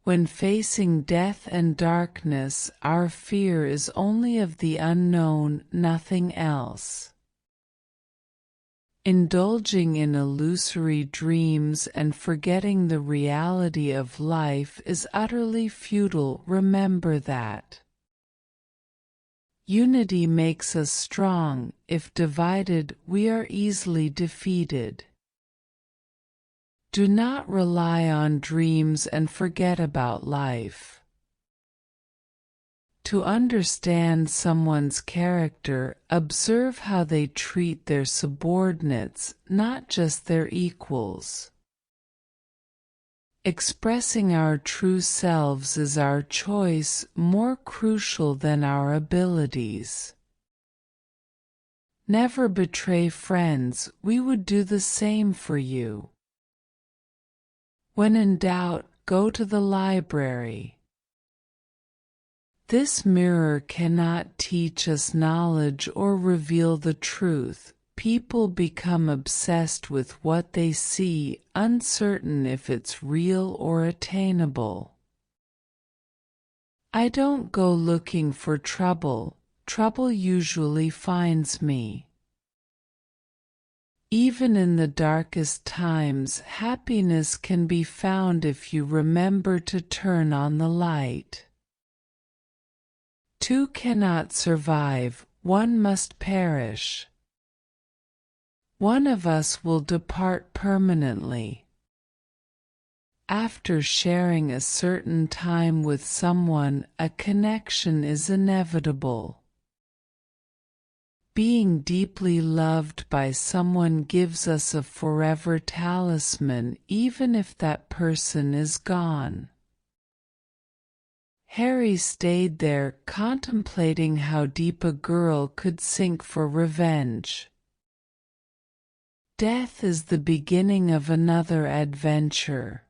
When facing death and darkness, our fear is only of the unknown, nothing else. Indulging in illusory dreams and forgetting the reality of life is utterly futile. Remember that. Unity makes us strong. If divided, we are easily defeated. Do not rely on dreams and forget about life. To understand someone's character, observe how they treat their subordinates, not just their equals. Expressing our true selves is our choice, more crucial than our abilities. Never betray friends. We would do the same for you. When in doubt, go to the library. This mirror cannot teach us knowledge or reveal the truth. People become obsessed with what they see, uncertain if it's real or attainable. I don't go looking for trouble. Trouble usually finds me. Even in the darkest times, happiness can be found if you remember to turn on the light. Two cannot survive, one must perish. One of us will depart permanently. After sharing a certain time with someone, a connection is inevitable. Being deeply loved by someone gives us a forever talisman, even if that person is gone. Harry stayed there, contemplating how deep a girl could sink for revenge. Death is the beginning of another adventure.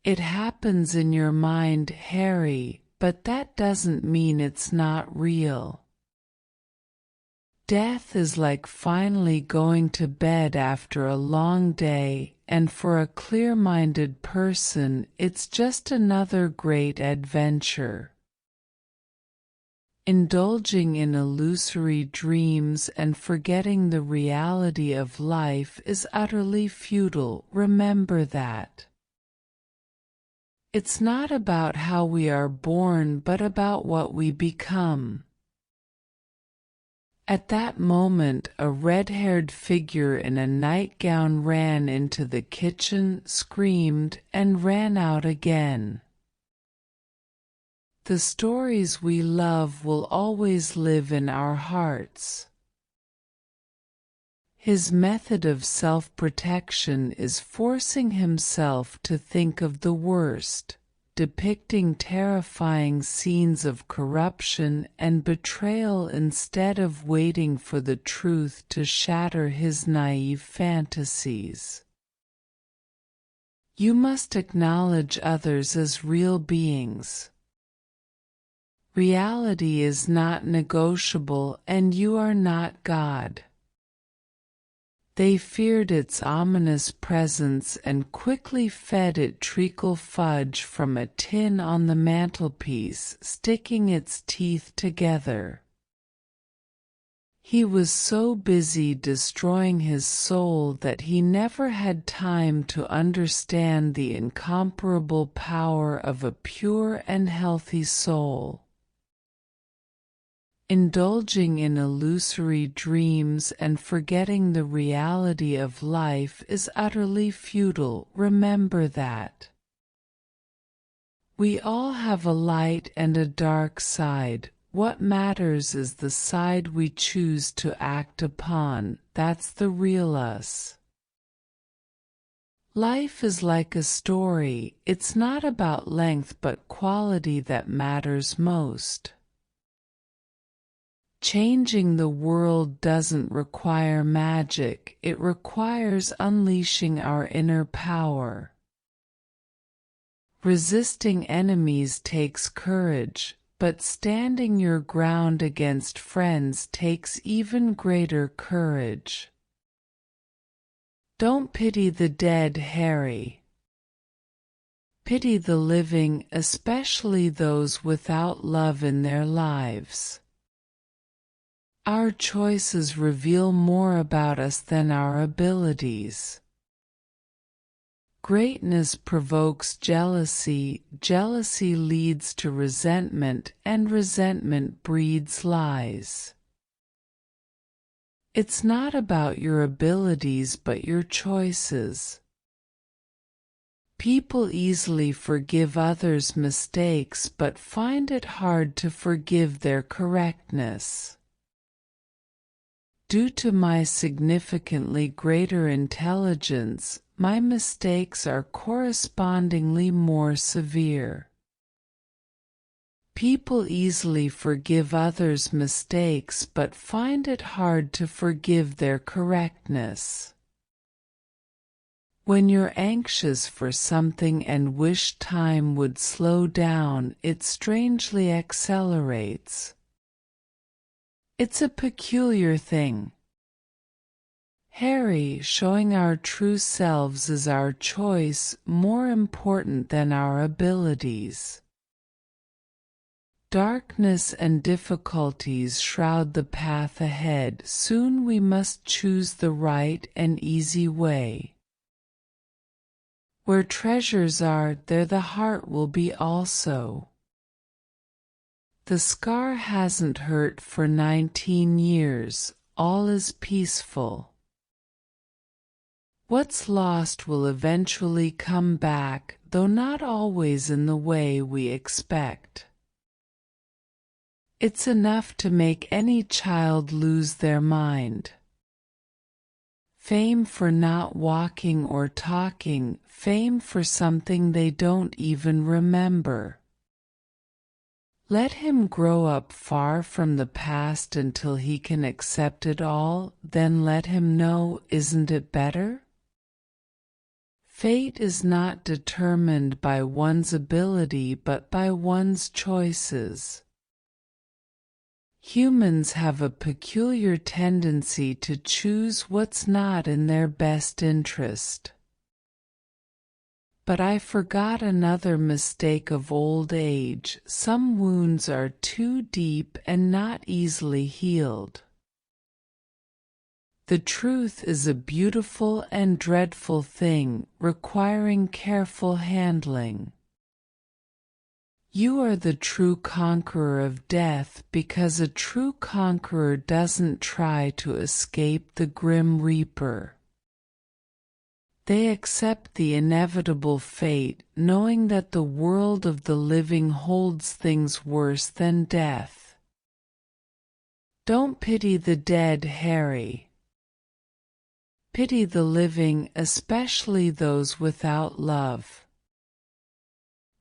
It happens in your mind, Harry, but that doesn't mean it's not real. Death is like finally going to bed after a long day, and for a clear-minded person, it's just another great adventure. Indulging in illusory dreams and forgetting the reality of life is utterly futile. Remember that. It's not about how we are born, but about what we become. At that moment, a red-haired figure in a nightgown ran into the kitchen, screamed, and ran out again. The stories we love will always live in our hearts. His method of self-protection is forcing himself to think of the worst, depicting terrifying scenes of corruption and betrayal instead of waiting for the truth to shatter his naive fantasies. You must acknowledge others as real beings. Reality is not negotiable, and you are not God. They feared its ominous presence and quickly fed it treacle fudge from a tin on the mantelpiece, sticking its teeth together. He was so busy destroying his soul that he never had time to understand the incomparable power of a pure and healthy soul. Indulging in illusory dreams and forgetting the reality of life is utterly futile. Remember that. We all have a light and a dark side. What matters is the side we choose to act upon. That's the real us. Life is like a story. It's not about length but quality that matters most. Changing the world doesn't require magic, it requires unleashing our inner power. Resisting enemies takes courage, but standing your ground against friends takes even greater courage. Don't pity the dead, Harry. Pity the living, especially those without love in their lives. Our choices reveal more about us than our abilities. Greatness provokes jealousy, jealousy leads to resentment, and resentment breeds lies. It's not about your abilities but your choices. People easily forgive others' mistakes but find it hard to forgive their correctness. Due to my significantly greater intelligence, my mistakes are correspondingly more severe. People easily forgive others' mistakes but find it hard to forgive their correctness. When you're anxious for something and wish time would slow down, it strangely accelerates. It's a peculiar thing. Harry, showing our true selves is our choice more important than our abilities. Darkness and difficulties shroud the path ahead. Soon we must choose the right and easy way. Where treasures are, there the heart will be also. The scar hasn't hurt for 19 years, all is peaceful. What's lost will eventually come back, though not always in the way we expect. It's enough to make any child lose their mind. Fame for not walking or talking, fame for something they don't even remember. Let him grow up far from the past until he can accept it all, then let him know, isn't it better? Fate is not determined by one's ability but by one's choices. Humans have a peculiar tendency to choose what's not in their best interest. But I forgot another mistake of old age. Some wounds are too deep and not easily healed. The truth is a beautiful and dreadful thing, requiring careful handling. You are the true conqueror of death because a true conqueror doesn't try to escape the grim reaper. They accept the inevitable fate, knowing that the world of the living holds things worse than death. Don't pity the dead, Harry. Pity the living, especially those without love.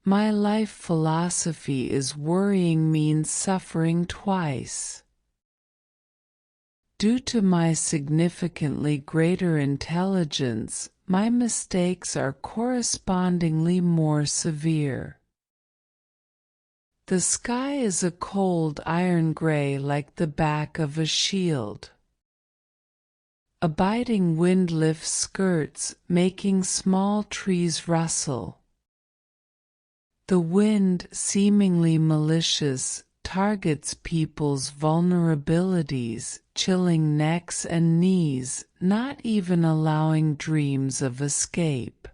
My life philosophy is worrying means suffering twice. Due to my significantly greater intelligence, my mistakes are correspondingly more severe. The sky is a cold iron gray like the back of a shield. A biting wind lifts skirts, making small trees rustle. The wind, seemingly malicious, targets people's vulnerabilities, chilling necks and knees, not even allowing dreams of escape.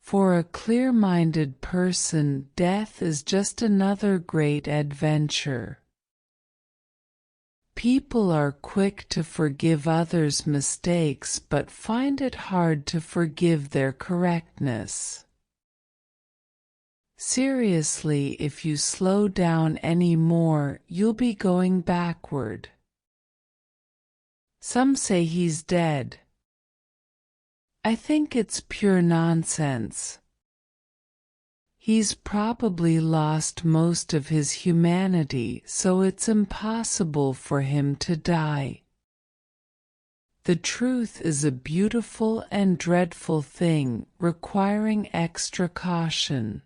For a clear-minded person, death is just another great adventure. People are quick to forgive others' mistakes but find it hard to forgive their correctness. Seriously, if you slow down any more, you'll be going backward. Some say he's dead. I think it's pure nonsense. He's probably lost most of his humanity, so it's impossible for him to die. The truth is a beautiful and dreadful thing, requiring extra caution.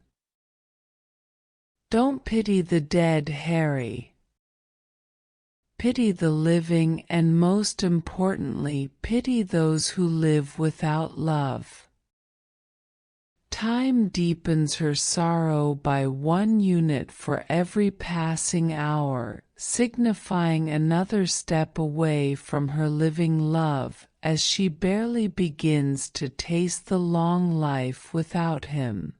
Don't pity the dead, Harry. Pity the living and, most importantly, pity those who live without love. Time deepens her sorrow by 1 unit for every passing hour, signifying another step away from her living love, as she barely begins to taste the long life without him.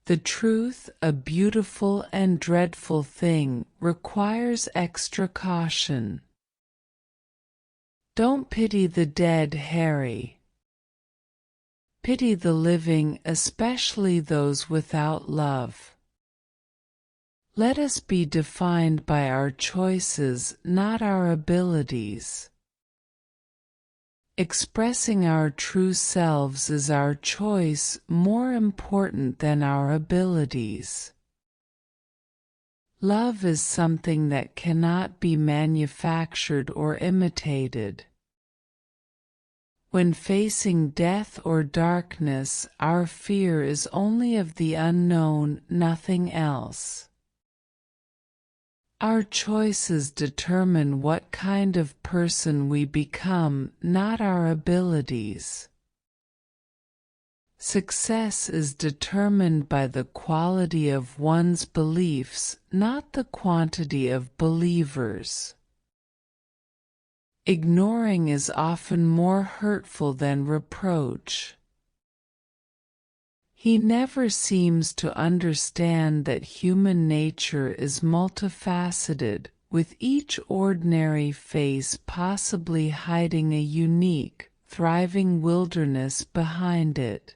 The truth, a beautiful and dreadful thing, requires extra caution. Don't pity the dead, Harry. Pity the living, especially those without love. Let us be defined by our choices, not our abilities. Expressing our true selves is our choice, more important than our abilities. Love is something that cannot be manufactured or imitated. When facing death or darkness, our fear is only of the unknown, nothing else. Our choices determine what kind of person we become, not our abilities. Success is determined by the quality of one's beliefs, not the quantity of believers. Ignoring is often more hurtful than reproach. He never seems to understand that human nature is multifaceted, with each ordinary face possibly hiding a unique, thriving wilderness behind it.